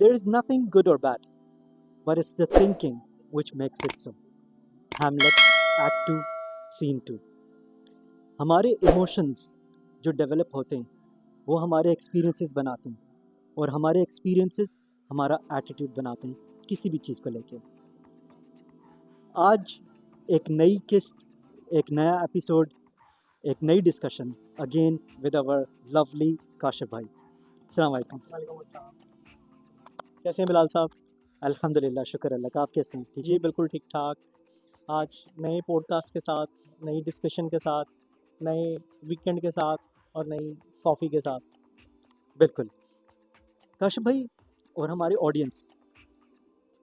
There is nothing good or bad, but it's the thinking which makes it so. Hamlet, Act 2, Scene 2. हमारे emotions जो develop होते हैं वो हमारे experiences बनाते हैं, और हमारे एक्सपीरियंसेस हमारा एटीट्यूड बनाते हैं किसी भी चीज़ को लेके। आज एक नई किस्त, एक नया एपिसोड, एक नई discussion again with our lovely Kashif भाई। अस्सलाम वालेकुम। वालेकुम अस्सलाम। कैसे हैं बिलाल साहब? अल्हम्दुलिल्लाह, शुक्र अल्लाह का। आप कैसे हैं? ठीक जी है? बिल्कुल ठीक ठाक। आज नए पॉडकास्ट के साथ, नई डिस्कशन के साथ, नए वीकेंड के साथ और नई कॉफ़ी के साथ। बिल्कुल काशिफ भाई और हमारे ऑडियंस,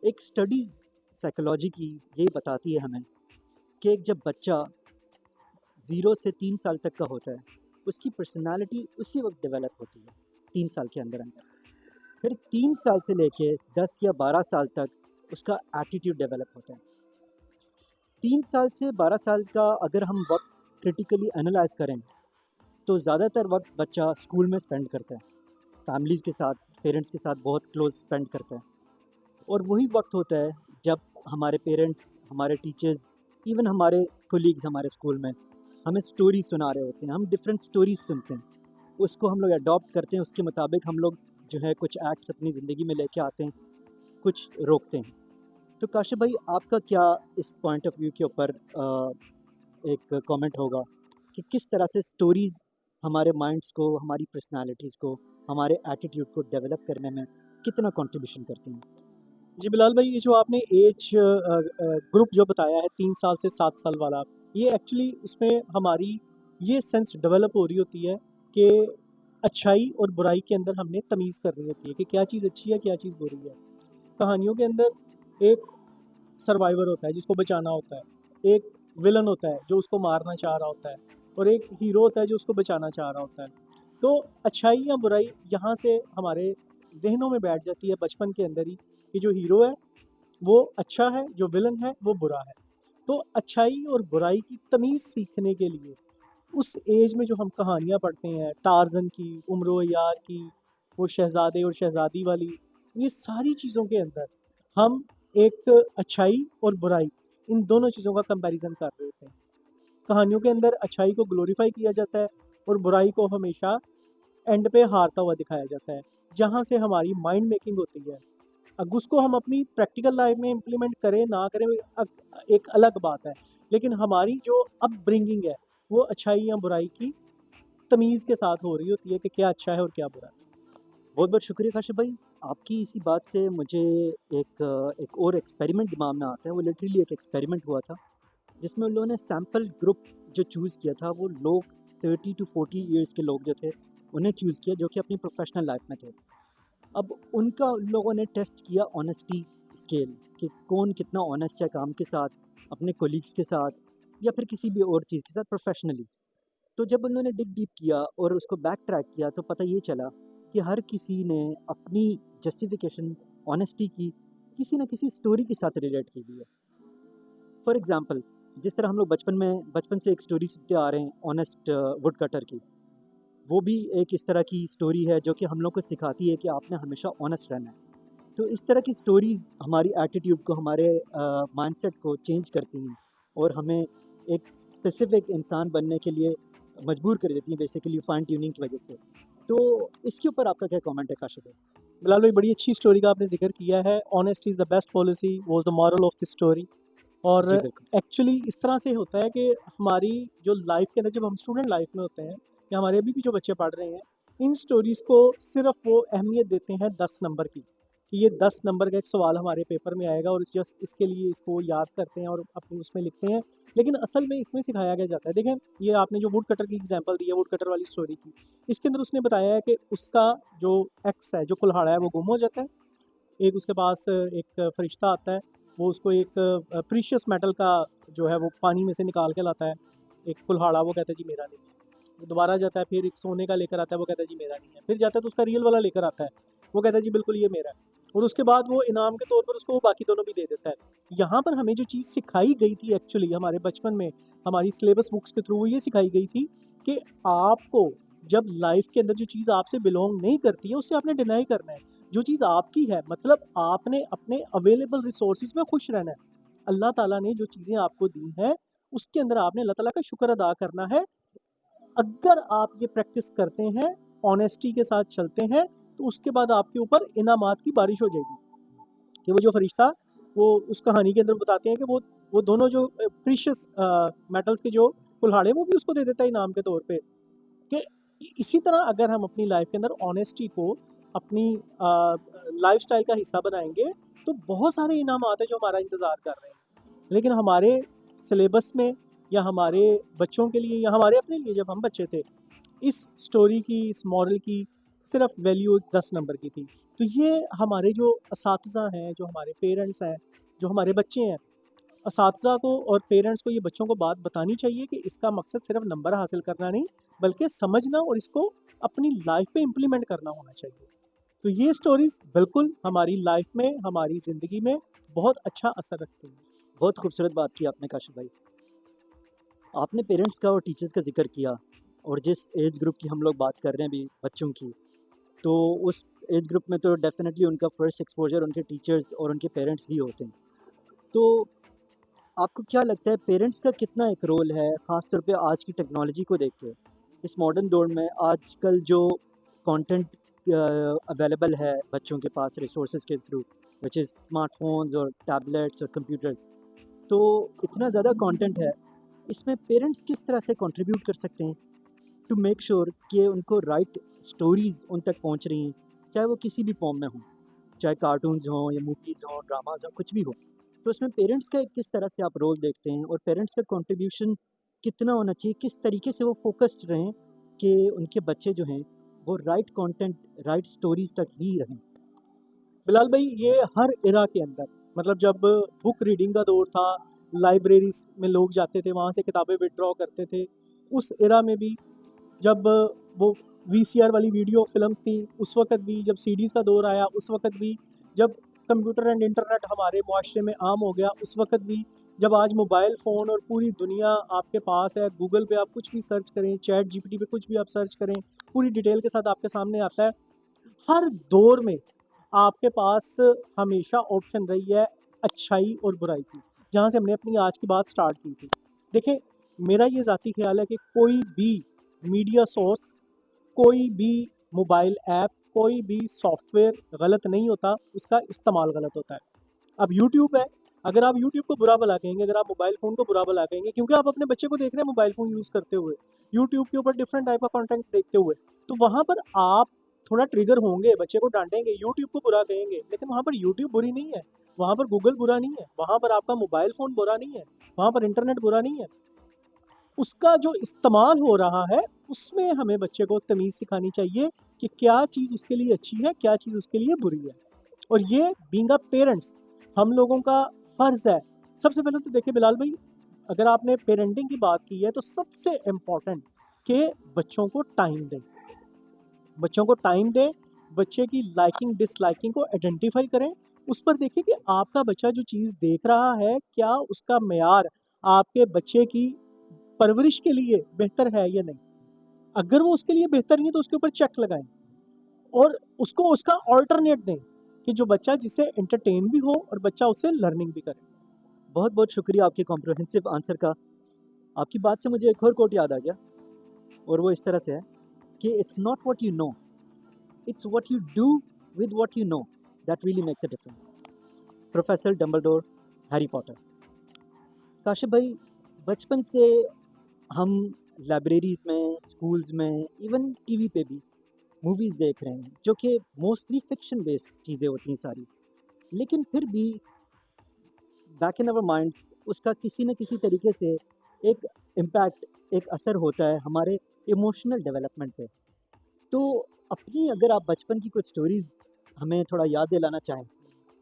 एक स्टडीज़ साइकोलॉजी की ये बताती है हमें कि एक जब बच्चा 0 से 3 साल तक का होता है, उसकी पर्सनालिटी उसी वक्त डेवलप होती है, 3 साल के अंदर अंदर। फिर 3 साल से लेके 10 या 12 साल तक उसका एटीट्यूड डेवलप होता है। 3 साल से 12 साल का अगर हम वक्त क्रिटिकली एनालाइज करें तो ज़्यादातर वक्त बच्चा स्कूल में स्पेंड करता है, फैमिलीज़ के साथ, पेरेंट्स के साथ बहुत क्लोज स्पेंड करता है। और वही वक्त होता है जब हमारे पेरेंट्स, हमारे टीचर्स, इवन हमारे कोलीग्स हमारे स्कूल में हमें स्टोरी सुना रहे होते हैं। हम डिफरेंट स्टोरीज सुनते हैं, उसको हम लोग अडॉप्ट करते हैं, उसके मुताबिक हम लोग जो है कुछ एक्ट्स अपनी ज़िंदगी में लेके आते हैं, कुछ रोकते हैं। तो काशिफ भाई, आपका क्या इस पॉइंट ऑफ व्यू के ऊपर एक कमेंट होगा कि किस तरह से स्टोरीज़ हमारे माइंड्स को, हमारी पर्सनालिटीज़ को, हमारे एटीट्यूड को डेवलप करने में कितना कंट्रीब्यूशन करती हैं? जी बिलाल भाई, ये जो आपने एज ग्रुप जो बताया है 3 साल से 7 साल वाला, ये एक्चुअली उसमें हमारी ये सेंस डेवलप हो रही होती है कि अच्छाई और बुराई के अंदर हमने तमीज़ करनी होती है कि क्या चीज़ अच्छी है, क्या चीज़ बुरी है। कहानियों के अंदर एक सर्वाइवर होता है जिसको बचाना होता है, एक विलन होता है जो उसको मारना चाह रहा होता है, और एक हीरो होता है जो उसको बचाना चाह रहा होता है। तो अच्छाई या बुराई यहाँ से हमारे जहनों में बैठ जाती है बचपन के अंदर ही कि जो हीरो है वो अच्छा है, जो विलन है वो बुरा है। तो अच्छाई और बुराई की तमीज़ सीखने के लिए उस एज में जो हम कहानियाँ पढ़ते हैं, टार्ज़न की, उम्र यार की, वो शहज़ादे और शहज़ादी वाली, ये सारी चीज़ों के अंदर हम एक अच्छाई और बुराई, इन दोनों चीज़ों का कंपैरिजन कर रहे होते हैं। कहानियों के अंदर अच्छाई को ग्लोरीफाई किया जाता है और बुराई को हमेशा एंड पे हारता हुआ दिखाया जाता है, जहाँ से हमारी माइंड मेकिंग होती है। अब उसको हम अपनी प्रैक्टिकल लाइफ में इम्प्लीमेंट करें ना करें एक अलग बात है, लेकिन हमारी जो अपब्रिंगिंग है वो अच्छाई या बुराई की तमीज़ के साथ हो रही होती है कि क्या अच्छा है और क्या बुरा है। बहुत बहुत शुक्रिया काशिफ भाई। आपकी इसी बात से मुझे एक और एक्सपेरिमेंट दिमाग में आता है। वो लिटरली एक एक्सपेरिमेंट हुआ था जिसमें उन लोगों ने सैम्पल ग्रुप जो चूज़ किया था, वो लोग 30 टू 40 ईयर्स के लोग जो थे उन्हें चूज़ किया, जो कि अपनी प्रोफेशनल लाइफ में थे। अब उनका उन लोगों ने टेस्ट किया ऑनेस्टी स्केल, कि कौन कितना ऑनेस्ट है काम के साथ, अपने कोलीग्स के साथ, या फिर किसी भी और चीज़ के साथ प्रोफेशनली। तो जब उन्होंने डिग डीप किया और उसको बैक ट्रैक किया तो पता ये चला कि हर किसी ने अपनी जस्टिफिकेशन ऑनेस्टी की किसी ना किसी स्टोरी के साथ रिलेट की हुई है। फॉर एग्जांपल, जिस तरह हम लोग बचपन से एक स्टोरी सुनते आ रहे हैं ऑनेस्ट वुड कटर की, वो भी एक इस तरह की स्टोरी है जो कि हम लोग को सिखाती है कि आपने हमेशा ऑनेस्ट रहना है। तो इस तरह की स्टोरीज़ हमारी एटीट्यूड को, हमारे माइंडसेट को चेंज करती हैं और हमें एक स्पेसिफिक इंसान बनने के लिए मजबूर कर देती हैं, बेसिकली फाइन ट्यूनिंग की वजह से। तो इसके ऊपर आपका क्या कमेंट है काशिफ भाई? बिलाल भाई, बड़ी अच्छी स्टोरी का आपने जिक्र किया है। Honest is the best policy was the moral of the story. और जी बिल्कुल। एक्चुअली इस तरह से होता है कि हमारी जो लाइफ के अंदर जब हम स्टूडेंट लाइफ में होते हैं या हमारे अभी भी जो बच्चे पढ़ रहे हैं, इन स्टोरीज़ को सिर्फ वो अहमियत देते हैं 10 नंबर की, कि ये 10 नंबर का एक सवाल हमारे पेपर में आएगा और जस्ट इसके लिए इसको याद करते हैं और अपने उसमें लिखते हैं। लेकिन असल में इसमें सिखाया क्या जाता है, देखें, ये आपने जो वुड कटर की एग्जांपल दी है, वुड कटर वाली स्टोरी की, इसके अंदर उसने बताया है कि उसका जो एक्स है, जो कुल्हाड़ा है, वो गुम हो जाता है। एक उसके पास एक फरिश्ता आता है, वो उसको एक प्रीशियस मेटल का जो है वो पानी में से निकाल के लाता है, एक कुल्हाड़ा। वो कहता है जी मेरा नहीं है। वो दोबारा जाता है, फिर एक सोने का लेकर आता है, वो कहता है जी मेरा नहीं है। फिर जाता है तो उसका रियल वाला लेकर आता है, वो कहता है जी बिल्कुल ये मेरा है। और उसके बाद वो इनाम के तौर पर उसको वो बाकी दोनों भी दे देता है। यहाँ पर हमें जो चीज़ सिखाई गई थी एक्चुअली हमारे बचपन में, हमारी सिलेबस बुक्स के थ्रू, वो ये सिखाई गई थी कि आपको जब लाइफ के अंदर जो चीज़ आपसे बिलोंग नहीं करती है उससे आपने डिनाई करना है। जो चीज़ आपकी है मतलब आपने अपने अवेलेबल रिसोर्सेज में खुश रहना है। अल्लाह ताला ने जो चीज़ें आपको दी हैं उसके अंदर आपने अल्लाह ताला का शुक्र अदा करना है। अगर आप ये प्रैक्टिस करते हैं, ऑनेस्टी के साथ चलते हैं, तो उसके बाद आपके ऊपर इनामात की बारिश हो जाएगी। कि वो जो फरिश्ता वो उस कहानी के अंदर बताते हैं कि वो दोनों जो प्रीशियस मेटल्स के जो कुल्हाड़े वो भी उसको दे देता है इनाम के तौर पे। कि इसी तरह अगर हम अपनी लाइफ के अंदर ऑनेस्टी को अपनी लाइफस्टाइल का हिस्सा बनाएंगे तो बहुत सारे इनामात हैं जो हमारा इंतज़ार कर रहे हैं। लेकिन हमारे सिलेबस में या हमारे बच्चों के लिए या हमारे अपने लिए जब हम बच्चे थे, इस स्टोरी की, इस मॉरल की सिर्फ वैल्यू 10 नंबर की थी। तो ये हमारे जो असातिज़ा हैं, जो हमारे पेरेंट्स हैं, जो हमारे बच्चे हैं, असातिज़ा को और पेरेंट्स को ये बच्चों को बात बतानी चाहिए कि इसका मकसद सिर्फ नंबर हासिल करना नहीं, बल्कि समझना और इसको अपनी लाइफ पे इम्प्लीमेंट करना होना चाहिए। तो ये स्टोरीज़ बिल्कुल हमारी लाइफ में, हमारी ज़िंदगी में बहुत अच्छा असर रखती हैं। बहुत खूबसूरत बात की आपने काशिफ भाई। आपने पेरेंट्स का और टीचर्स का जिक्र किया, और जिस एज ग्रुप की हम लोग बात कर रहे हैं अभी बच्चों की, तो उस एज ग्रुप में तो डेफिनेटली उनका फर्स्ट एक्सपोजर उनके टीचर्स और उनके पेरेंट्स ही होते हैं। तो आपको क्या लगता है पेरेंट्स का कितना एक रोल है, ख़ास तौर पे आज की टेक्नोलॉजी को देख के? इस मॉडर्न दौर में आजकल जो कंटेंट अवेलेबल है बच्चों के पास रिसोर्सेज के थ्रू, विच इज़ स्मार्टफोन्स और टैबलेट्स और कंप्यूटर्स, तो इतना ज़्यादा कंटेंट है, इसमें पेरेंट्स किस तरह से कंट्रीब्यूट कर सकते हैं टू मेक श्योर कि उनको राइट स्टोरीज़ उन तक पहुंच रही हैं, चाहे वो किसी भी फॉर्म में हों, चाहे कार्टून्स हों या मूवीज़ हों, ड्रामाज हों, कुछ भी हो। तो उसमें पेरेंट्स का किस तरह से आप रोल देखते हैं, और पेरेंट्स का कंट्रीब्यूशन कितना होना चाहिए, किस तरीके से वो फोकस्ड रहें कि उनके बच्चे जो हैं वो राइट कंटेंट, राइट स्टोरीज़ तक ही रहें? बिलाल भाई, ये हर एरा के अंदर मतलब जब बुक रीडिंग का दौर था, लाइब्रेरीज में लोग जाते थे, वहाँ से किताबें विड्रॉ करते थे। उस एरा में भी जब वो वीसीआर वाली वीडियो फिल्म्स थी, उस वक़्त भी जब सीडीज़ का दौर आया, उस वक़्त भी जब कंप्यूटर एंड इंटरनेट हमारे मुआशरे में आम हो गया, उस वक़्त भी जब आज मोबाइल फ़ोन और पूरी दुनिया आपके पास है, गूगल पे आप कुछ भी सर्च करें, चैट जीपीटी पे कुछ भी आप सर्च करें, पूरी डिटेल के साथ आपके सामने आता है। हर दौर में आपके पास हमेशा ऑप्शन रही है अच्छाई और बुराई की, जहाँ से हमने अपनी आज की बात स्टार्ट की थी। देखें, मेरा ये ज़ाती ख्याल है कि कोई भी मीडिया सोर्स, कोई भी मोबाइल ऐप, कोई भी सॉफ्टवेयर गलत नहीं होता, उसका इस्तेमाल गलत होता है। अब यूट्यूब है, अगर आप यूट्यूब को बुरा भला कहेंगे, अगर आप मोबाइल फ़ोन को बुरा भला कहेंगे क्योंकि आप अपने बच्चे को देख रहे हैं मोबाइल फ़ोन यूज़ करते हुए, यूट्यूब के ऊपर डिफरेंट टाइप का कंटेंट देखते हुए, तो वहाँ पर आप थोड़ा ट्रिगर होंगे, बच्चे को डांटेंगे, यूट्यूब को बुरा कहेंगे, लेकिन वहाँ पर यूट्यूब बुरी नहीं है, वहाँ पर गूगल बुरा नहीं है, वहाँ पर आपका मोबाइल फ़ोन बुरा नहीं है, वहाँ पर इंटरनेट बुरा नहीं है। उसका जो इस्तेमाल हो रहा है उसमें हमें बच्चे को तमीज़ सिखानी चाहिए कि क्या चीज़ उसके लिए अच्छी है, क्या चीज़ उसके लिए बुरी है। और ये बीइंग अ पेरेंट्स हम लोगों का फ़र्ज़ है। सबसे पहले तो देखिए बिलाल भाई, अगर आपने पेरेंटिंग की बात की है तो सबसे इम्पोर्टेंट कि बच्चों को टाइम दें। बच्चों को टाइम दें, बच्चे की लाइकिंग डिसलाइकिंग को आइडेंटिफ़ाई करें। उस पर देखिए कि आपका बच्चा जो चीज़ देख रहा है, क्या उसका मेयार आपके बच्चे की परवरिश के लिए बेहतर है या नहीं। अगर वो उसके लिए बेहतर नहीं है तो उसके ऊपर चेक लगाएँ और उसको उसका अल्टरनेट दें कि जो बच्चा जिससे एंटरटेन भी हो और बच्चा उससे लर्निंग भी करे। बहुत बहुत शुक्रिया आपके कॉम्प्रहेंसिव आंसर का। आपकी बात से मुझे एक और कोट याद आ गया, और वो इस तरह से है कि it's not what you know, it's what you do with what you know that really makes a difference. Professor Dumbledore, Harry Potter. Kashif भाई, बचपन से हम लाइब्रेरीज़ में, स्कूल्स में, इवन टीवी पे भी मूवीज़ देख रहे हैं जो कि मोस्टली फिक्शन बेस्ड चीज़ें होती हैं सारी, लेकिन फिर भी बैक इन आवर माइंड्स उसका किसी न किसी तरीके से एक इम्पैक्ट, एक असर होता है हमारे इमोशनल डेवलपमेंट पे। तो अपनी अगर आप बचपन की कुछ स्टोरीज़ हमें थोड़ा याद दिलाना चाहें,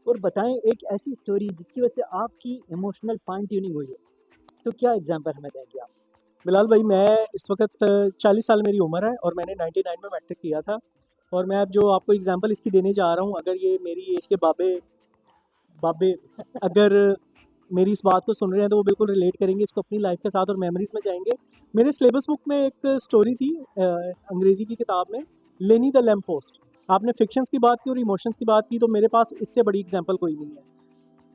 और बताएं एक ऐसी स्टोरी जिसकी वजह से आपकी इमोशनल फाइन ट्यूनिंग हुई है, तो क्या एग्जाम्पल हमें देंगे आप? बिलाल भाई, मैं इस वक़्त 40 साल मेरी उम्र है और मैंने 99 में मैट्रिक किया था। और मैं अब जो आपको एग्ज़ाम्पल इसकी देने जा रहा हूँ, अगर ये मेरी एज के बाबे बाबे अगर मेरी इस बात को सुन रहे हैं तो वो बिल्कुल रिलेट करेंगे इसको अपनी लाइफ के साथ और मेमोरीज में जाएंगे। मेरे सिलेबस बुक में एक स्टोरी थी अंग्रेजी की किताब में, लेनी द लैम्प पोस्ट। आपने फिक्शंस की बात की और इमोशंस की बात की, तो मेरे पास इससे बड़ी एग्जांपल कोई नहीं है।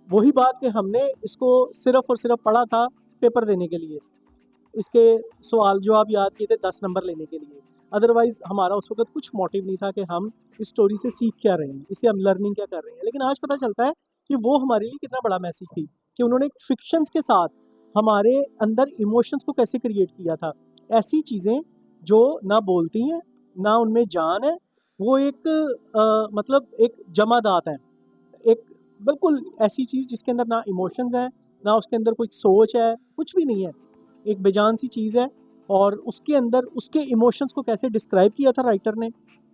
वही बात कि हमने इसको सिर्फ और सिर्फ पढ़ा था पेपर देने के लिए, इसके सवाल जवाब याद किए थे 10 नंबर लेने के लिए। अदरवाइज हमारा उस वक्त कुछ मोटिव नहीं था कि हम इस स्टोरी से सीख क्या रहे हैं, इससे हम लर्निंग क्या कर रहे हैं। लेकिन आज पता चलता है कि वो हमारे लिए कितना बड़ा मैसेज थी, कि उन्होंने फिक्शंस के साथ हमारे अंदर इमोशंस को कैसे क्रिएट किया था। ऐसी चीज़ें जो ना बोलती हैं ना उनमें जान है, वो एक मतलब एक जमादात है, एक बिल्कुल ऐसी चीज़ जिसके अंदर ना इमोशंस हैं ना उसके अंदर कोई सोच है, कुछ भी नहीं है, एक बेजान सी चीज़ है। और उसके अंदर उसके इमोशंस को कैसे डिस्क्राइब किया था राइटर ने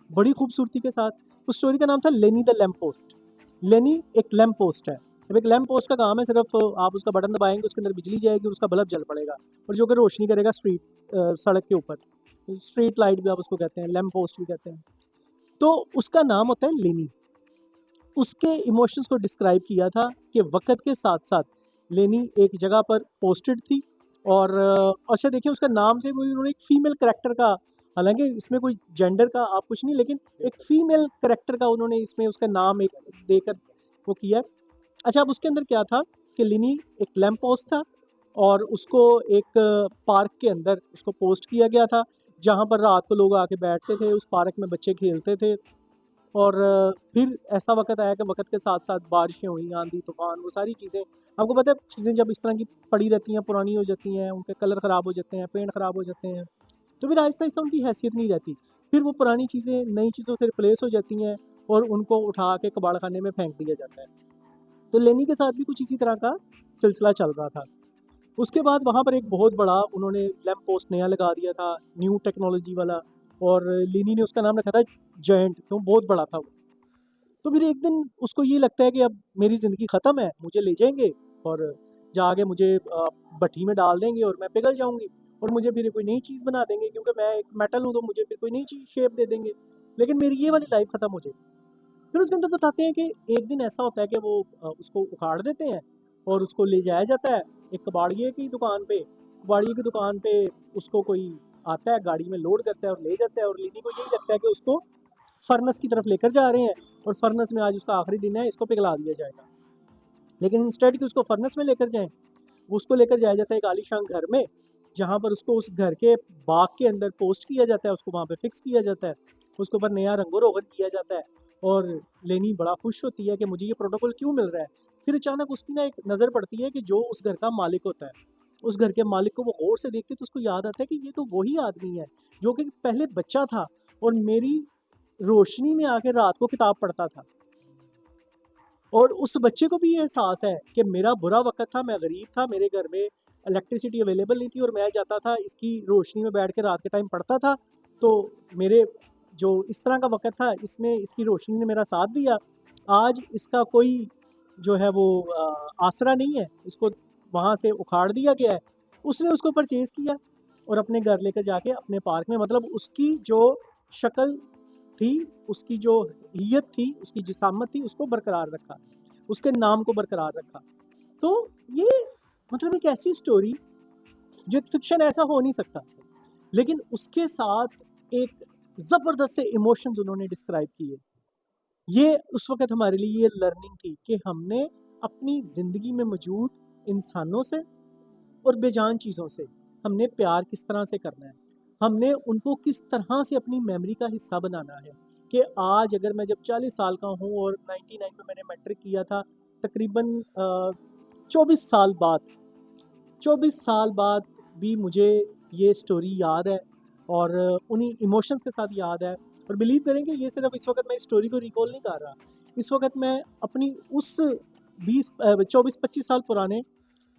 बड़ी खूबसूरती के साथ। उस स्टोरी का नाम था लेनी द लैम्प पोस्ट। लेनी एक लैम्प पोस्ट है। अब एक लैम्प पोस्ट का काम है सिर्फ आप उसका बटन दबाएंगे उसके अंदर बिजली जाएगी, उसका बल्ब जल पड़ेगा और जो कि रोशनी करेगा स्ट्रीट सड़क के ऊपर। स्ट्रीट लाइट भी आप उसको कहते हैं, लैम्प पोस्ट भी कहते हैं। तो उसका नाम होता है लेनी। उसके इमोशंस को डिस्क्राइब किया था कि वक्त के साथ साथ लेनी एक जगह पर पोस्टेड थी और अच्छा देखिए उसका नाम से कोई उन्होंने एक फीमेल करेक्टर का, हालांकि इसमें कोई जेंडर का आप कुछ नहीं, लेकिन एक फीमेल करेक्टर का उन्होंने इसमें उसका नाम एक देकर वो किया। अच्छा अब उसके अंदर क्या था कि लिनी एक लैम्प पोस्ट था और उसको एक पार्क के अंदर उसको पोस्ट किया गया था, जहाँ पर रात को लोग आके बैठते थे, उस पार्क में बच्चे खेलते थे। और फिर ऐसा वक़्त आया कि वक़्त के साथ-साथ बारिशें हुई, आंधी, तूफ़ान, वो सारी चीज़ें आपको पता है, चीज़ें जब इस तरह की पड़ी रहती हैं, पुरानी हो जाती हैं, उनके कलर ख़राब हो जाते हैं, पेंट ख़राब हो जाते हैं, तो फिर आहिस्ता-आहिस्ता उनकी हैसियत नहीं रहती। फिर वो पुरानी चीज़ें नई चीज़ों से रिप्लेस हो जाती हैं और उनको उठा के कबाड़ खाने में फेंक दिया जाता है। तो लेनी के साथ भी कुछ इसी तरह का सिलसिला चल रहा था। उसके बाद वहाँ पर एक बहुत बड़ा उन्होंने लैंप पोस्ट नया लगा दिया था, न्यू टेक्नोलॉजी वाला, और लेनी ने उसका नाम रखा था जायंट, तो बहुत बड़ा था वो। तो फिर एक दिन उसको ये लगता है कि अब मेरी ज़िंदगी ख़त्म है, मुझे ले जाएँगे और जाके मुझे भट्ठी में डाल देंगे और मैं पिघल जाऊँगी और मुझे फिर कोई नई चीज़ बना देंगे, क्योंकि मैं एक मेटल हूँ तो मुझे फिर कोई नई चीज़ शेप दे देंगे। लेकिन मेरी ये वाली लाइफ़ ख़त्म हो जाएगी। फिर उसके अंदर बताते हैं कि एक दिन ऐसा होता है कि वो उसको उखाड़ देते हैं और उसको ले जाया जाता है एक कबाड़िए की दुकान पे। कबाड़िए की दुकान पे उसको कोई आता है, गाड़ी में लोड करता है और ले जाता है, और लेनी को यही लगता है कि उसको फर्नेस की तरफ लेकर जा रहे हैं और फर्नेस में आज उसका आखिरी दिन है, इसको पिघला दिया जाएगा। लेकिन इंस्टेड कि उसको फर्नेस में लेकर जाएं, वो उसको लेकर जाया जाता है एक आलीशान घर में, जहाँ पर उसको उस घर के बाग के अंदर पोस्ट किया जाता है, उसको वहाँ पे फिक्स किया जाता है, उसके ऊपर नया रंगो रोगन किया जाता है। और लेनी बड़ा खुश होती है कि मुझे ये प्रोटोकॉल क्यों मिल रहा है। फिर अचानक उसकी ना एक नज़र पड़ती है कि जो उस घर का मालिक होता है, उस घर के मालिक को वो गौर से देखती है, तो उसको याद आता है कि ये तो वही आदमी है जो कि पहले बच्चा था और मेरी रोशनी में आके रात को किताब पढ़ता था। और उस बच्चे को भी ये एहसास है कि मेरा बुरा वक़्त था, मैं गरीब था, मेरे घर में इलेक्ट्रिसिटी अवेलेबल नहीं थी और मैं जाता था इसकी रोशनी में बैठ के रात के टाइम पढ़ता था। तो मेरे जो इस तरह का वक़्त था, इसमें इसकी रोशनी ने मेरा साथ दिया। आज इसका कोई जो है वो आसरा नहीं है, इसको वहाँ से उखाड़ दिया गया है। उसने उसको परचेज़ किया और अपने घर लेकर जाके अपने पार्क में, मतलब उसकी जो शक्ल थी, उसकी जो हियत थी, उसकी जिसामत थी, उसको बरकरार रखा, उसके नाम को बरकरार रखा। तो ये मतलब एक ऐसी स्टोरी जो एक फ़िक्शन ऐसा हो नहीं सकता, लेकिन उसके साथ एक ज़बरदस्त से इमोशंस उन्होंने डिस्क्राइब किए। ये उस वक़्त हमारे लिए ये लर्निंग थी कि हमने अपनी ज़िंदगी में मौजूद इंसानों से और बेजान चीज़ों से हमने प्यार किस तरह से करना है, हमने उनको किस तरह से अपनी मेमोरी का हिस्सा बनाना है। कि आज अगर मैं जब 40 साल का हूँ और 99 में मैंने मैट्रिक किया था, तकरीबन 24 साल बाद, 24 साल बाद भी मुझे ये स्टोरी याद है और उन्हीं इमोशंस के साथ याद है। और बिलीव करेंगे, ये सिर्फ इस वक्त मैं इस स्टोरी को रिकॉल नहीं कर रहा, इस वक्त मैं अपनी उस 24-25 साल पुराने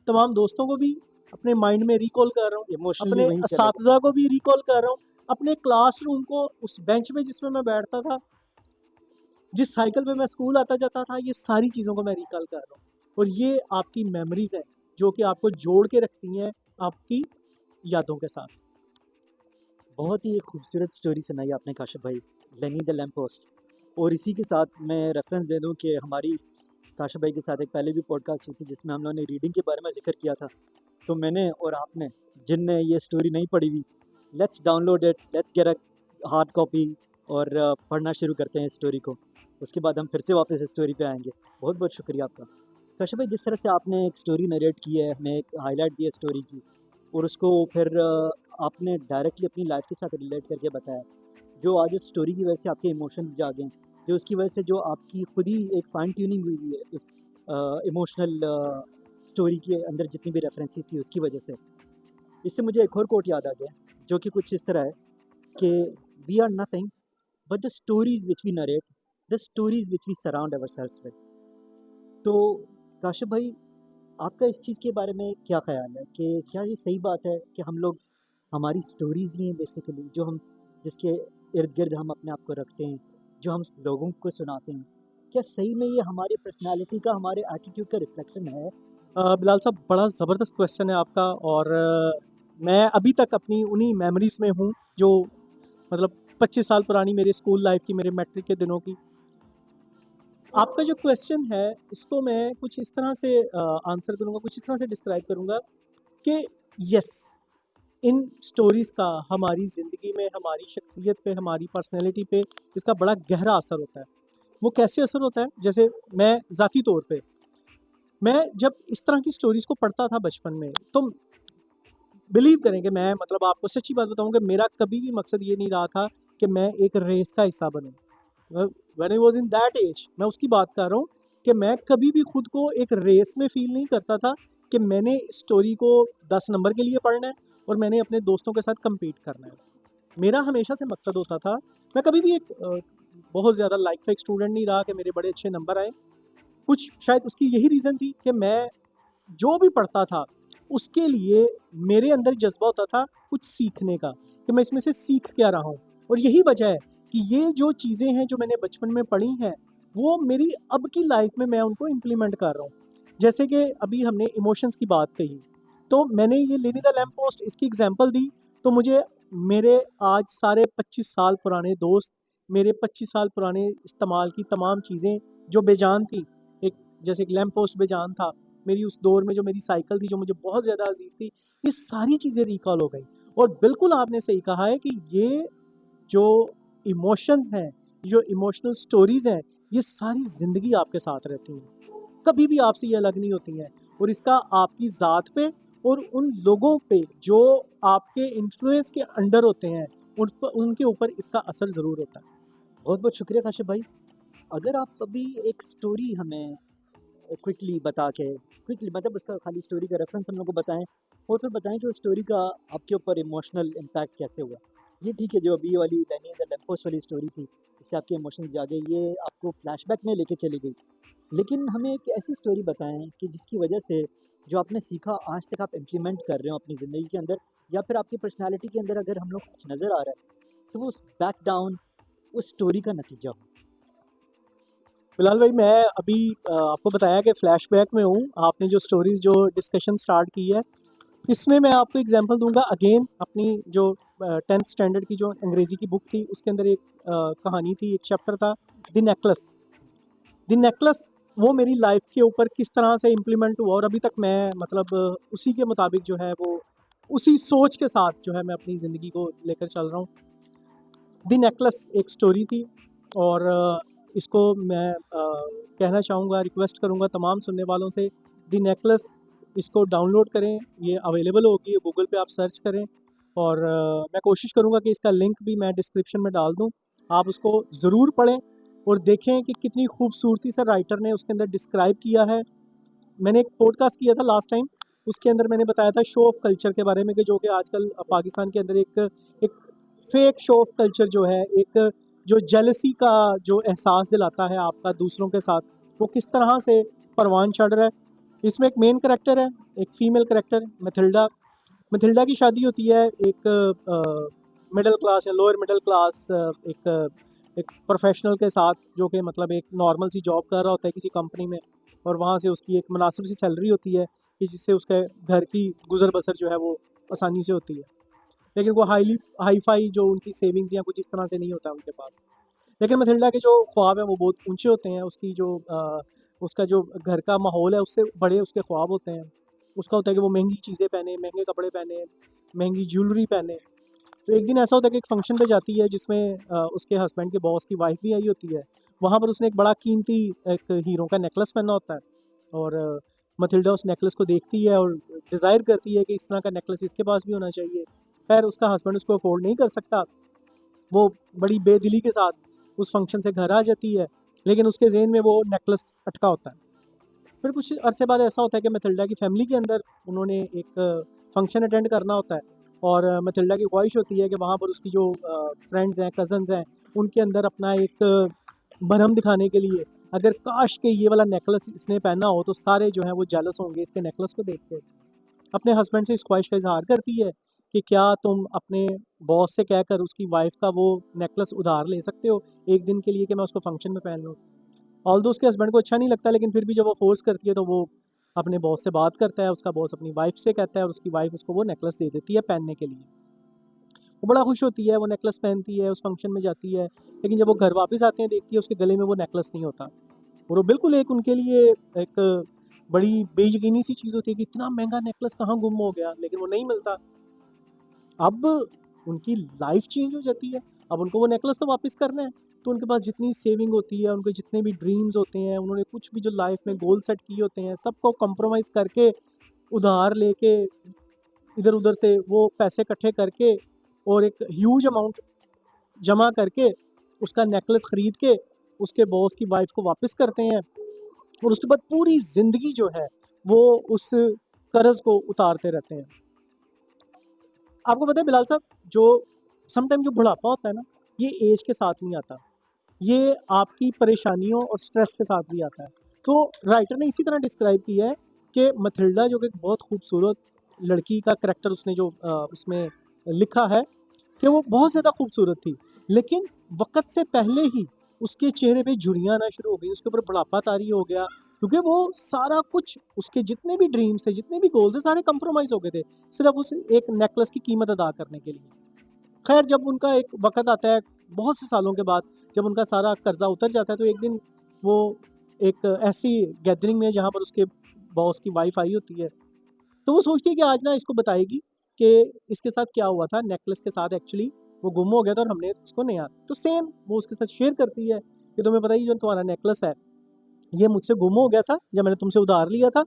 तमाम दोस्तों को भी अपने माइंड में रिकॉल कर रहा हूँ, इमोशनली अपने वहीं चले गए। असातिज़ा को भी रिकॉल कर रहा हूँ, अपने क्लासरूम को, उस बेंच में जिसमें मैं बैठता था, जिस साइकिल पे मैं स्कूल आता जाता था, ये सारी चीज़ों को मैं रिकॉल कर रहा हूँ। और ये आपकी मेमोरीज़ हैं जो कि आपको जोड़ के रखती हैं आपकी यादों के साथ। बहुत ही एक खूबसूरत स्टोरी सुनाई आपने काशिफ भाई, लेनी द लैम्प पोस्ट। और इसी के साथ मैं रेफरेंस दे दूं कि हमारी काशिफ भाई के साथ एक पहले भी पॉडकास्ट हुई थी जिसमें हम लोगों ने रीडिंग के बारे में जिक्र किया था। तो मैंने और आपने, जिनने ये स्टोरी नहीं पढ़ी हुई, let's download it, let's get a hard copy और पढ़ना शुरू करते हैं इस स्टोरी को। उसके बाद हम फिर से वापस इस स्टोरी पे आएंगे। बहुत बहुत शुक्रिया आपका काशिफ भाई। जिस तरह से आपने एक स्टोरी नरेट की है, हमें एक हाईलाइट दी है स्टोरी की, और उसको फिर आपने डायरेक्टली अपनी लाइफ के साथ रिलेट करके बताया, जो आज उस स्टोरी की वजह से आपके इमोशंस जागे हैं, जो उसकी वजह से जो आपकी खुद ही एक फाइन ट्यूनिंग हुई हुई है उस इमोशनल स्टोरी के अंदर जितनी भी रेफरेंसेस थी उसकी वजह से। इससे मुझे एक और कोट याद आ गया जो कि कुछ इस तरह है कि we are nothing but the stories which we narrate, the stories which we surround ourselves with. तो काशिफ भाई, आपका इस चीज़ के बारे में क्या ख्याल है कि क्या ये सही बात है कि हम लोग, हमारी स्टोरीज़ ही हैं बेसिकली, जो हम जिसके इर्द गिर्द हम अपने आप को रखते हैं, जो हम लोगों को सुनाते हैं, क्या सही में ये हमारी पर्सनालिटी का, हमारे एटीट्यूड का रिफ्लेक्शन है? बिलाल साहब, बड़ा ज़बरदस्त क्वेश्चन है आपका। और मैं अभी तक अपनी उन्हीं मेमोरीज में हूँ जो मतलब 25 साल पुरानी मेरी स्कूल लाइफ की, मेरे मैट्रिक के दिनों की। आपका जो क्वेश्चन है इसको मैं कुछ इस तरह से आंसर करूँगा, कुछ इस तरह से डिस्क्राइब करूँगा कि यस, इन स्टोरीज़ का हमारी ज़िंदगी में, हमारी शख्सियत पे, हमारी पर्सनैलिटी पे इसका बड़ा गहरा असर होता है। वो कैसे असर होता है? जैसे मैं ज़ाती तौर पे, मैं जब इस तरह की स्टोरीज़ को पढ़ता था बचपन में, तो बिलीव करें कि मैं मतलब आपको सच्ची बात बताऊँ कि मेरा कभी भी मकसद ये नहीं रहा था कि मैं एक रेस का हिस्सा बनूँ। When I was in that age, मैं उसकी बात कर रहा हूँ कि मैं कभी भी खुद को एक रेस में फ़ील नहीं करता था कि मैंने स्टोरी को 10 नंबर के लिए पढ़ना है और मैंने अपने दोस्तों के साथ कम्पीट करना है। मेरा हमेशा से मकसद होता था, मैं कभी भी एक बहुत ज़्यादा लाइक फेक स्टूडेंट नहीं रहा कि मेरे बड़े अच्छे नंबर आए। कुछ शायद उसकी यही रीज़न थी कि मैं जो भी पढ़ता था उसके लिए मेरे अंदर जज्बा होता था कुछ सीखने का, कि मैं इसमें से सीख क्या रहा हूँ। और यही वजह है कि ये जो चीज़ें हैं जो मैंने बचपन में पढ़ी हैं, वो मेरी अब की लाइफ में मैं उनको इम्प्लीमेंट कर रहा हूँ। जैसे कि अभी हमने इमोशंस की बात कही, तो मैंने ये लेडी द लैम्प पोस्ट इसकी एग्जांपल दी, तो मुझे मेरे आज सारे 25 साल पुराने दोस्त, मेरे 25 साल पुराने इस्तेमाल की तमाम चीज़ें जो बेजान थी, एक जैसे एक लैम्प पोस्ट बेजान था, मेरी उस दौर में जो मेरी साइकिल थी जो मुझे बहुत ज़्यादा अजीज़ थी, ये सारी चीज़ें रिकॉल हो गई। और बिल्कुल आपने सही कहा है कि ये जो इमोशंस हैं, जो इमोशनल स्टोरीज़ हैं, ये सारी ज़िंदगी आपके साथ रहती हैं, कभी भी आपसे ये अलग नहीं होती हैं। और इसका आपकी ज़ात पे और उन लोगों पे जो आपके इन्फ्लुएंस के अंडर होते हैं, उनके ऊपर इसका असर ज़रूर होता है। बहुत बहुत शुक्रिया काशिफ भाई। अगर आप अभी एक स्टोरी हमें क्विकली बता के, क्विकली मतलब उसका खाली स्टोरी का रेफरेंस हम लोग को बताएं, और फिर बताएं कि उस स्टोरी का आपके ऊपर इमोशनल इम्पैक्ट कैसे हुआ। ये ठीक है, जो अभी वाली डैनी द लैम्पोस्ट वाली स्टोरी थी, इससे आपके इमोशंस जागे, ये आपको फ्लैशबैक में लेके चली गई। लेकिन हमें एक ऐसी स्टोरी बताएं कि जिसकी वजह से जो आपने सीखा आज तक आप इम्प्लीमेंट कर रहे हो अपनी ज़िंदगी के अंदर, या फिर आपकी पर्सनैलिटी के अंदर अगर हम लोग कुछ नज़र आ रहा है, तो वो उस बैक डाउन उस स्टोरी का नतीजा हो। फिलहाल भाई मैं अभी आपको बताया कि फ्लैशबैक में हूँ। आपने जो स्टोरीज़ जो डिस्कशन स्टार्ट की है, इसमें मैं आपको एग्जांपल दूंगा अगेन अपनी जो 10th स्टैंडर्ड की जो अंग्रेज़ी की बुक थी, उसके अंदर एक कहानी थी, एक चैप्टर था, द नेकलेस। द नेकलेस वो मेरी लाइफ के ऊपर किस तरह से इम्प्लीमेंट हुआ, और अभी तक मैं मतलब उसी के मुताबिक जो है वो उसी सोच के साथ जो है मैं अपनी ज़िंदगी को लेकर चल रहा हूँ। द नेकलेस एक स्टोरी थी, और इसको मैं कहना चाहूँगा, रिक्वेस्ट करूँगा तमाम सुनने वालों से, द नेकलेस इसको डाउनलोड करें, ये अवेलेबल होगी, गूगल पे आप सर्च करें। और मैं कोशिश करूँगा कि इसका लिंक भी मैं डिस्क्रिप्शन में डाल दूँ, आप उसको ज़रूर पढ़ें और देखें कि कितनी खूबसूरती से राइटर ने उसके अंदर डिस्क्राइब किया है। मैंने एक पॉडकास्ट किया था लास्ट टाइम, उसके अंदर मैंने बताया था शो ऑफ कल्चर के बारे में, कि जो कि आजकल पाकिस्तान के अंदर एक फेक शो ऑफ कल्चर जो है, एक जो जेलसी का जो एहसास दिलाता है आपका दूसरों के साथ, वो किस तरह से परवान चढ़ रहा है। इसमें एक मेन करेक्टर है, एक फीमेल करेक्टर मैथिल्डा। मैथिल्डा की शादी होती है एक मिडिल क्लास या लोअर मिडिल क्लास एक प्रोफेशनल के साथ, जो कि मतलब एक नॉर्मल सी जॉब कर रहा होता है किसी कंपनी में, और वहाँ से उसकी एक मुनासिब सी सैलरी होती है कि जिससे उसके घर की गुजर बसर जो है वो आसानी से होती है। लेकिन वो हाई फाई जो उनकी सेविंग्स या कुछ इस तरह से नहीं होता उनके पास। लेकिन मैथिल्डा के जो ख्वाब हैं वो बहुत ऊंचे होते हैं। उसकी जो उसका जो घर का माहौल है उससे बड़े उसके ख्वाब होते हैं। उसका होता है कि वो महंगी चीज़ें पहने, महंगे कपड़े पहने, महंगी ज्वेलरी पहने। तो एक दिन ऐसा होता है कि एक फंक्शन पे जाती है जिसमें उसके हस्बैंड के बॉस की वाइफ भी आई होती है। वहाँ पर उसने एक बड़ा कीमती एक हीरो का नेकलेस पहना होता है, और मथिल्डा उस नेकलेस को देखती है और डिज़ायर करती है कि इस तरह का नेकलेस इसके पास भी होना चाहिए। खैर उसका हस्बैंड उसको अफोर्ड नहीं कर सकता। वो बड़ी बेदिली के साथ उस फंक्शन से घर आ जाती है, लेकिन उसके ज़हन में वो नेकलेस अटका होता है। फिर कुछ अरसे बाद ऐसा होता है कि मथिल्डा की फैमिली के अंदर उन्होंने एक फंक्शन अटेंड करना होता है, और मथिल्डा की ख्वाहिश होती है कि वहाँ पर उसकी जो फ्रेंड्स हैं, कज़न्स हैं, उनके अंदर अपना एक भरम दिखाने के लिए, अगर काश के ये वाला नेकलेस इसने पहना हो तो सारे जो हैं वो जेलस होंगे इसके नेकलेस को देख के। अपने हस्बैंड से इस ख्वाहिश का इज़हार करती है कि क्या तुम अपने बॉस से कहकर उसकी वाइफ का वो नेकलेस उधार ले सकते हो एक दिन के लिए कि मैं उसको फंक्शन में पहन लूँ। ऑल्दो उसके हस्बैंड को अच्छा नहीं लगता, लेकिन फिर भी जब वो फोर्स करती है तो वो अपने बॉस से बात करता है। उसका बॉस अपनी वाइफ से कहता है और उसकी वाइफ उसको वो नेकलेस दे देती है पहनने के लिए। वो बड़ा खुश होती है, वो नेकलेस पहनती है, उस फंक्शन में जाती है, लेकिन जब वो घर वापस आते हैं देखती है उसके गले में वो नेकलेस नहीं होता। और वो बिल्कुल एक उनके लिए एक बड़ी बेयकीनी सी चीज़ होती है कि इतना महंगा नेकलेस कहाँ गुम हो गया, लेकिन वो नहीं मिलता। अब उनकी लाइफ चेंज हो जाती है। अब उनको वो नेकलेस तो वापस करना है, तो उनके पास जितनी सेविंग होती है, उनके जितने भी ड्रीम्स होते हैं, उन्होंने कुछ भी जो लाइफ में गोल सेट किए होते हैं, सबको कॉम्प्रोमाइज़ करके, उधार लेके, इधर-उधर से वो पैसे इकट्ठे करके और एक ह्यूज अमाउंट जमा करके, उसका नेकलेस खरीद के, उसके बॉस की वाइफ को वापस करते हैं, और उसके बाद पूरी ज़िंदगी जो है, वो उस कर्ज़ को उतारते रहते हैं। आपको पता है बिलाल साहब, जो समटाइम जो बुढ़ापा होता है ना, ये एज के साथ नहीं आता, ये आपकी परेशानियों और स्ट्रेस के साथ भी आता है। तो राइटर ने इसी तरह डिस्क्राइब किया है कि मथिल्डा जो कि एक बहुत खूबसूरत लड़की का करैक्टर उसने जो उसमें लिखा है कि वो बहुत ज़्यादा खूबसूरत थी, लेकिन वक़्त से पहले ही उसके चेहरे पे झुर्रियाँ आना शुरू हो गई, उसके ऊपर बुढ़ापा तारी हो गया, क्योंकि वो सारा कुछ उसके जितने भी ड्रीम्स थे, जितने भी गोल्स थे, सारे कंप्रोमाइज़ हो गए थे, सिर्फ़ उस एक नेकलेस की कीमत अदा करने के लिए। खैर जब उनका एक वक़्त आता है, बहुत से सालों के बाद, जब उनका सारा कर्ज़ा उतर जाता है, तो एक दिन वो एक ऐसी गैदरिंग में जहाँ पर उसके बॉस की वाइफ़ आई होती है, तो वो सोचती है कि आज ना इसको बताएगी कि इसके साथ क्या हुआ था, नेकलेस के साथ एक्चुअली वो गुम हो गया था और हमने उसको नया, तो सेम वो उसके साथ शेयर करती है कि तुम्हें पता है ये जो तुम्हारा नेकलेस है, ये मुझसे गुम हो गया था जब मैंने तुमसे उधार लिया था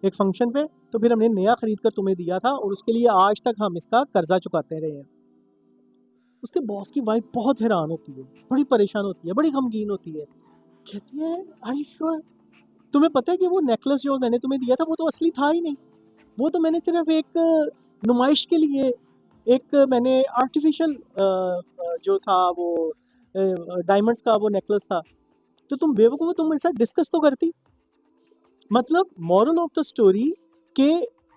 एक फंक्शन पे, तो फिर हमने नया खरीद कर तुम्हें दिया था और उसके लिए आज तक हम इसका कर्जा चुकाते रहे हैं। उसके बॉस की वाइफ बहुत हैरान होती है, बड़ी परेशान होती है, बड़ी गमगीन होती है। कहती है, आर यू श्योर? तुम्हें पता है कि वो नेकलेस जो मैंने तुम्हें दिया था वो तो असली था ही नहीं। वो तो मैंने सिर्फ एक नुमाइश के लिए, एक मैंने आर्टिफिशियल जो था वो डायमंड्स का वो नेकलेस था। तो तुम बेवकूफ़ हो, तुम मेरे साथ डिस्कस तो करती। मतलब मॉरल ऑफ द स्टोरी के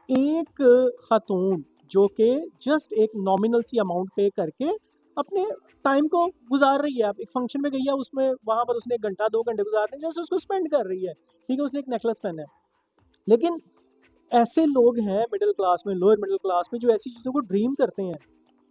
एक खातून जो कि जस्ट एक नॉमिनल सी अमाउंट पे करके अपने टाइम को गुजार रही है। आप एक फंक्शन में गई है, उसमें वहाँ पर उसने 1 घंटा 2 घंटे गुजारने जस्ट उसको स्पेंड कर रही है, ठीक है, उसने एक नेकलेस पहना है। लेकिन ऐसे लोग हैं मिडिल क्लास में, लोअर मिडिल क्लास में, जो ऐसी चीज़ों को ड्रीम करते हैं,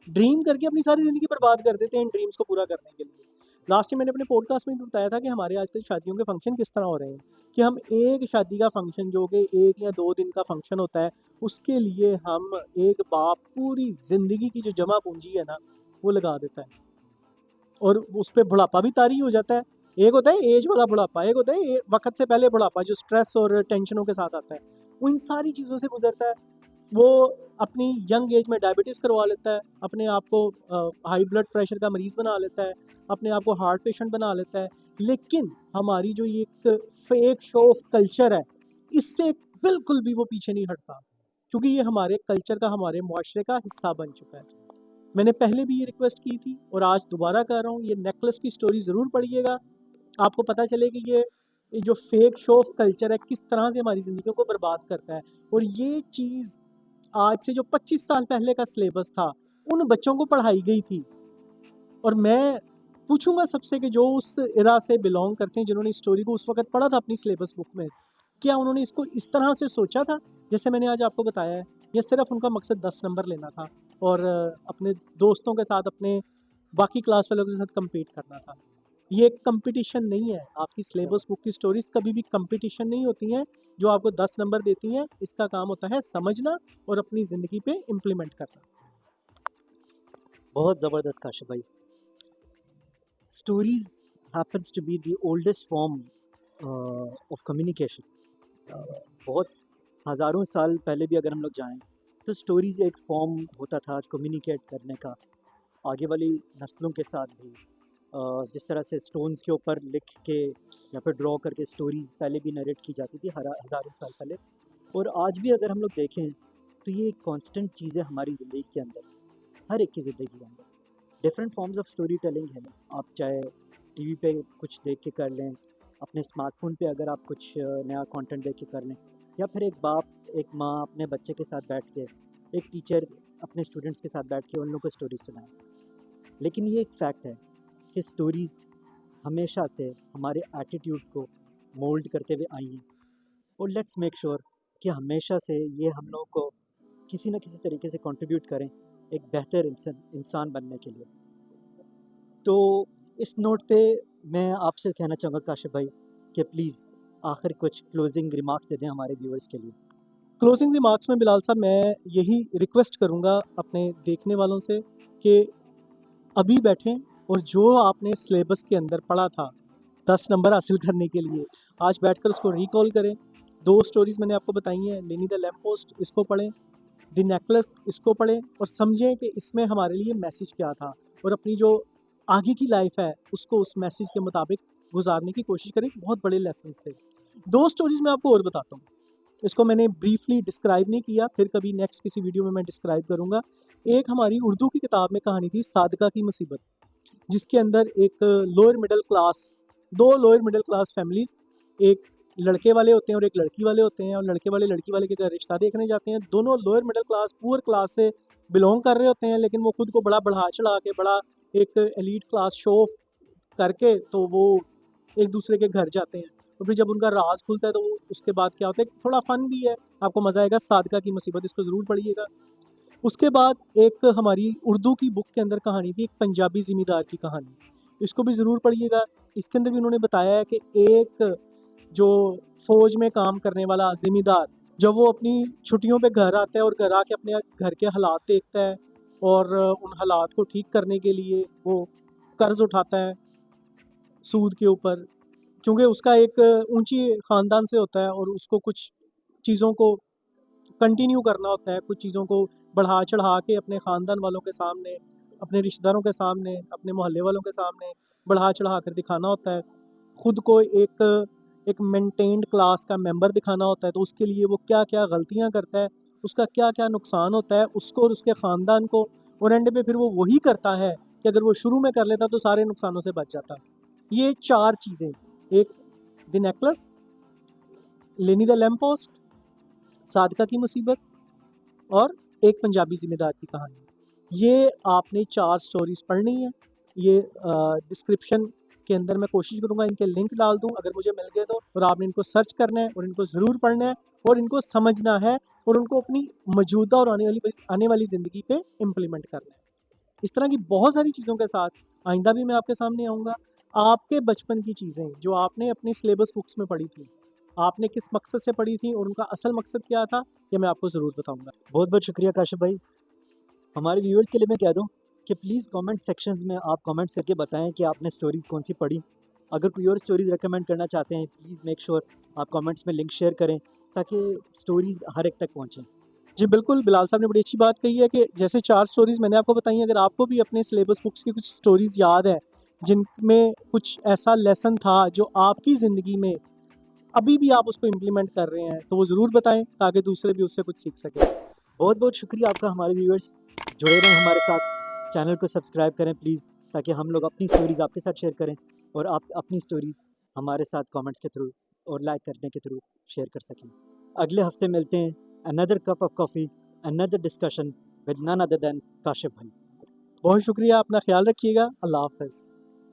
ड्रीम करके अपनी सारी ज़िंदगी बर्बाद कर देते हैं इन ड्रीम्स को पूरा करने के लिए। लास्ट टाइम मैंने अपने पॉडकास्ट में भी बताया था कि हमारे आजकल शादियों के फंक्शन किस तरह हो रहे हैं, कि हम एक शादी का फंक्शन जो कि 1 या 2 दिन का फंक्शन होता है, उसके लिए हम एक बाप पूरी ज़िंदगी की जो जमा पूंजी है ना, वो लगा देता है, और उस पे बुढ़ापा भी तारी हो जाता है। एक होता है एज वाला बुढ़ापा, एक होता है वक़्त से पहले बुढ़ापा जो स्ट्रेस और टेंशनों के साथ आता है। वो इन सारी चीज़ों से गुज़रता है। वो अपनी यंग एज में डायबिटीज़ करवा लेता है, अपने आप को हाई ब्लड प्रेशर का मरीज़ बना लेता है, अपने आप को हार्ट पेशेंट बना लेता है। लेकिन हमारी जो ये एक फेक शो ऑफ कल्चर है, इससे बिल्कुल भी वो पीछे नहीं हटता, क्योंकि ये हमारे कल्चर का, हमारे मुआशरे का हिस्सा बन चुका है। मैंने पहले भी ये रिक्वेस्ट की थी और आज दोबारा कर रहा हूँ, ये नेकलेस की स्टोरी ज़रूर पढ़िएगा। आपको पता चले कि ये जो फेक शो ऑफ कल्चर है किस तरह से हमारी ज़िंदगियों को बर्बाद करता है, और ये चीज़ आज से जो 25 साल पहले का सिलेबस था, उन बच्चों को पढ़ाई गई थी। और मैं पूछूँगा सबसे कि जो उस एरा से बिलॉन्ग करते हैं, जिन्होंने इस स्टोरी को उस वक़्त पढ़ा था अपनी सिलेबस बुक में, क्या उन्होंने इसको इस तरह से सोचा था, जैसे मैंने आज आपको बताया है? या सिर्फ़ उनका मकसद 10 नंबर लेना था और अपने दोस्तों के साथ, अपने बाकी क्लास वालों के साथ कम्पीट करना था? ये एक कंपटीशन नहीं है। आपकी सिलेबस बुक की स्टोरीज कभी भी कंपटीशन नहीं होती हैं जो आपको 10 नंबर देती हैं। इसका काम होता है समझना और अपनी ज़िंदगी पे इम्प्लीमेंट करना। बहुत ज़बरदस्त काशिफ भाई। Stories happens to be the oldest form of communication. बहुत हज़ारों साल पहले भी अगर हम लोग जाएं तो स्टोरीज एक फॉर्म होता था कम्युनिकेट करने का आगे वाली नस्लों के साथ भी। जिस तरह से स्टोन्स के ऊपर लिख के या फिर ड्रॉ करके स्टोरीज पहले भी नरेट की जाती थी हज़ारों साल पहले, और आज भी अगर हम लोग देखें तो ये एक कांस्टेंट चीज़ है हमारी ज़िंदगी के अंदर, हर एक की ज़िंदगी के अंदर। Different forms of story telling है। आप चाहे टीवी पे कुछ देख के कर लें, अपने स्मार्टफोन पे अगर आप कुछ नया कंटेंट देख के कर लें, या फिर एक बाप एक माँ अपने बच्चे के साथ बैठ के, एक टीचर अपने स्टूडेंट्स के साथ बैठ के उन लोगों को स्टोरी सुनाए। लेकिन ये एक फैक्ट है कि स्टोरीज़ हमेशा से हमारे एटीट्यूड को मोल्ड करते हुए आई हैं, और लेट्स मेक श्योर कि हमेशा से ये हम लोगों को किसी न किसी तरीके से कंट्रीब्यूट करें एक बेहतर इंसान बनने के लिए। तो इस नोट पे मैं आपसे कहना चाहूँगा काशिफ भाई कि प्लीज़ आखिर कुछ क्लोजिंग रिमार्क्स दे दें हमारे व्यूअर्स के लिए। क्लोजिंग रिमार्क्स में बिलाल साहब मैं यही रिक्वेस्ट करूँगा अपने देखने वालों से कि अभी बैठें और जो आपने सिलेबस के अंदर पढ़ा था 10 नंबर हासिल करने के लिए, आज बैठकर उसको रिकॉल करें। 2 स्टोरीज़ मैंने आपको बताई हैं, लेनी द लैम्प पोस्ट इसको पढ़ें, द नेकलेस इसको पढ़ें और समझें कि इसमें हमारे लिए मैसेज क्या था, और अपनी जो आगे की लाइफ है उसको उस मैसेज के मुताबिक गुजारने की कोशिश करें। बहुत बड़े लेसन्स थे। 2 स्टोरीज़ मैं आपको और बताता हूँ। इसको मैंने ब्रीफली डिस्क्राइब नहीं किया, फिर कभी नेक्स्ट किसी वीडियो में मैं डिस्क्राइब करूँगा। एक हमारी उर्दू की किताब में कहानी थी सादका की मुसीबत, जिसके अंदर एक lower middle class 2 lower middle class families, एक लड़के वाले होते हैं और एक लड़की वाले होते हैं, और लड़के वाले लड़की वाले के घर रिश्ता देखने जाते हैं। दोनों lower middle class poor class से बिलोंग कर रहे होते हैं, लेकिन वो खुद को बड़ा बढ़ा चढ़ा के बड़ा एक एलीट क्लास शो ऑफ करके तो वो एक दूसरे के घर जाते हैं। तो फिर जब उनका राज खुलता है तो वो उसके बाद क्या होता है, थोड़ा फन भी है, आपको मज़ा आएगा। सादका की मुसीबत इसको ज़रूर पढ़िएगा। उसके बाद एक हमारी उर्दू की बुक के अंदर कहानी थी, एक पंजाबी ज़मींदार की कहानी, इसको भी ज़रूर पढ़िएगा। इसके अंदर भी उन्होंने बताया है कि एक जो फ़ौज में काम करने वाला ज़मींदार, जब वो अपनी छुट्टियों पे घर आता है और घर आके अपने घर के हालात देखता है और उन हालात को ठीक करने के लिए वो कर्ज़ उठाता है सूद के ऊपर, क्योंकि उसका एक ऊंची ख़ानदान से होता है और उसको कुछ चीज़ों को कंटिन्यू करना होता है, कुछ चीज़ों को बढ़ा चढ़ा के अपने ख़ानदान वालों के सामने, अपने रिश्तेदारों के सामने, अपने मोहल्ले वालों के सामने बढ़ा चढ़ा कर दिखाना होता है। खुद को एक मेंटेन्ड क्लास का मेंबर दिखाना होता है, तो उसके लिए वो क्या-क्या गलतियाँ करता है, उसका क्या-क्या नुकसान होता है उसको और उसके ख़ानदान को, और एंड पे फिर वो वही करता है कि अगर वो शुरू में कर लेता तो सारे नुकसानों से बच जाता। ये 4 चीज़ें, एक द नेकलेस, लेनी द लैम्प पोस्ट, सादका की मुसीबत और एक पंजाबी ज़िम्मेदार की कहानी। ये आपने 4 स्टोरीज़ पढ़नी है। ये डिस्क्रिप्शन के अंदर मैं कोशिश करूँगा इनके लिंक डाल दूँ अगर मुझे मिल गए तो, और आपने इनको सर्च करना है और इनको ज़रूर पढ़ना है और इनको समझना है और उनको अपनी मौजूदा और आने वाली ज़िंदगी पे इम्प्लीमेंट करना है। इस तरह की बहुत सारी चीज़ों के साथ आइंदा भी मैं आपके सामने आऊँगा। आपके बचपन की चीज़ें जो आपने अपनी सिलेबस बुक्स में पढ़ी थी, आपने किस मकसद से पढ़ी थी और उनका असल मकसद क्या था, ये मैं आपको ज़रूर बताऊँगा। बहुत बहुत शुक्रिया काशिफ भाई। हमारे व्यूअर्स के लिए मैं कह दूं कि प्लीज़ कमेंट सेक्शंस में आप कमेंट्स करके बताएं कि आपने स्टोरीज़ कौन सी पढ़ी। अगर कोई और स्टोरीज़ रेकमेंड करना चाहते हैं प्लीज़ मेक श्योर आप कमेंट्स में लिंक शेयर करें ताकि स्टोरीज़ हर एक तक पहुँचें। जी बिल्कुल, बिलाल साहब ने बड़ी अच्छी बात कही है कि जैसे 4 स्टोरीज़ मैंने आपको बताई हैं, अगर आपको भी अपने सिलेबस बुक्स की कुछ स्टोरीज़ याद हैं, जिनमें कुछ ऐसा लेसन था जो आपकी ज़िंदगी में अभी भी आप उसको इम्प्लीमेंट कर रहे हैं, तो वो ज़रूर बताएँ ताकि दूसरे भी उससे कुछ सीख सकें। बहुत बहुत शुक्रिया आपका। हमारे व्यूअर्स जुड़े रहें हमारे साथ, चैनल को सब्सक्राइब करें प्लीज़ ताकि हम लोग अपनी स्टोरीज़ आपके साथ शेयर करें और आप अपनी स्टोरीज़ हमारे साथ कमेंट्स के थ्रू और लाइक करने के थ्रू शेयर कर सकें। अगले हफ्ते मिलते हैं, another cup of coffee, another discussion with none other than Kashif भाई। बहुत शुक्रिया, अपना ख्याल रखिएगा। अल्लाह हाफ़िज़।